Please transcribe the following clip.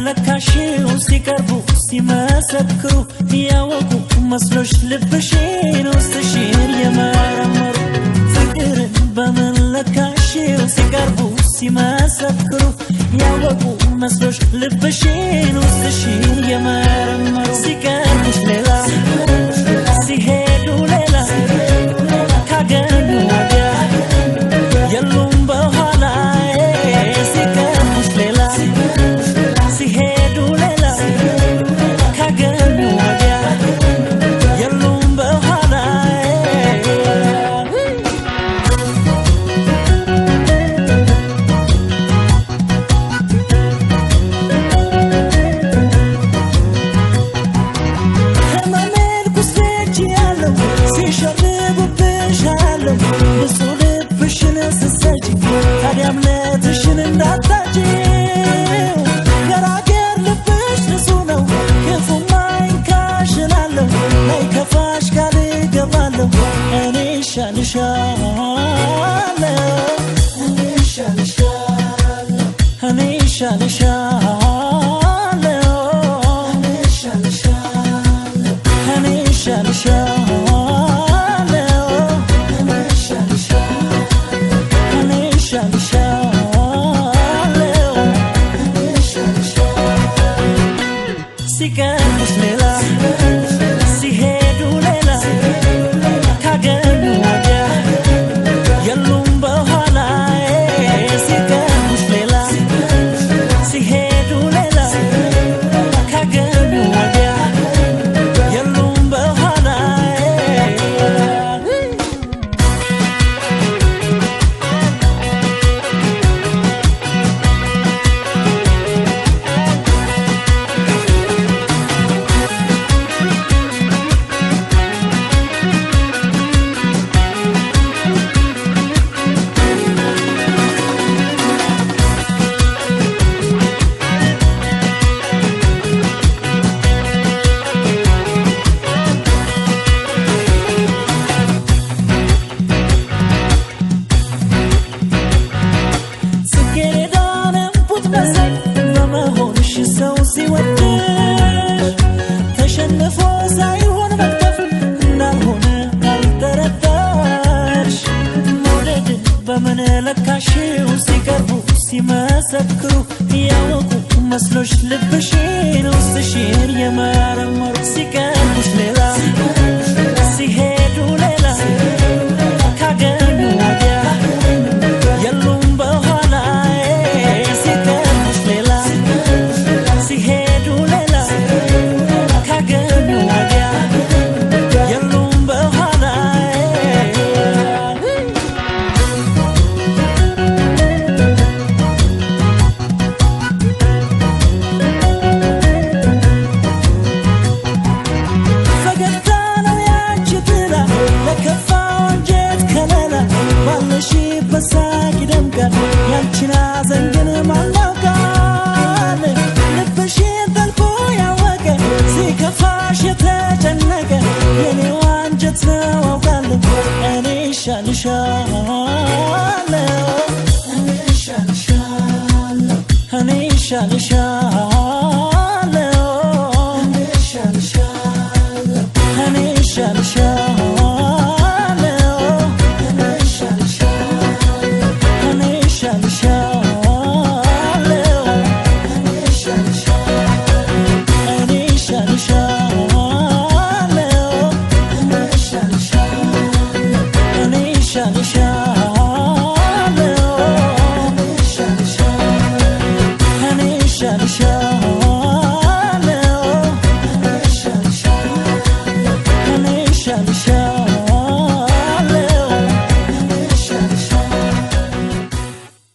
ለካሽው ሲቀርቡ ሲመሰክሩ ያወቁ መስሎሽ ልብሽን ውስጥሽን የመረመሩ ፍቅርን በምን ለካሽው ሲቀርቡ ሲመሰክሩ ያወቁ መስሎሽ ልብሽን ውስጥሽን የመረመሩ ሲቀርቡሽ ሌላ ሲሄዱ ሌላ ካገኙ ወዲያ የሉም በኋላ ሲቀርቡሽ ሌላ ሲሄዱ ሌላ ካገኙ ወዲያ የሉም በኋላ ህመሜን ቁስሌች ያለው ሲሸርቡብሽ አለው ብዙ ልብሽን ስትሰጪ ታዲያ እምነትሽን እንዳታጪው ገራገር ልብሽ ንጹህ ነው ክፉም አይንካሽላለሁ ላይከፋሽ ቃል እገባለሁ እኔ እሻልሻለሁ እኔ እሻልሻለሁ እኔ እሻልሻለሁ ሲቀርቡሽ ሌላ ሲሄዱ ሌላ ካገኙ ወዲያ የሉም በኋላ ሲቀርቡሽ ሌላ ሲሄዱ ሌላ ካገኙ ወዲያ የሉም በኋላ ሰው ሲወድሽ ተሸንፎ ሳይሆን መቅጠፍ እንዳልሆነ አልጠረጠርሽ መውደድን በምን ለካሽው ሲቀርቡ ሲመሰክሩ ያወቁ መስሎሽ ልብሽን ውስጥሽን የመረመሩ ሲቀርቡሽ ሌላ ሲሄዱ ሌላ ካገኙ ወዲያ የሉም በኋላ ሲቀርቡሽ ሌላ ሲሄዱ ሌላ ካገኙ ወዲያ የሉም በኋላ ፈገግታ ነው ያንቺ ጥላ ለከፋ አንጀት ከለላ ባለሽበት ሳቅ ይደምቃል ያንቺን ሐዘን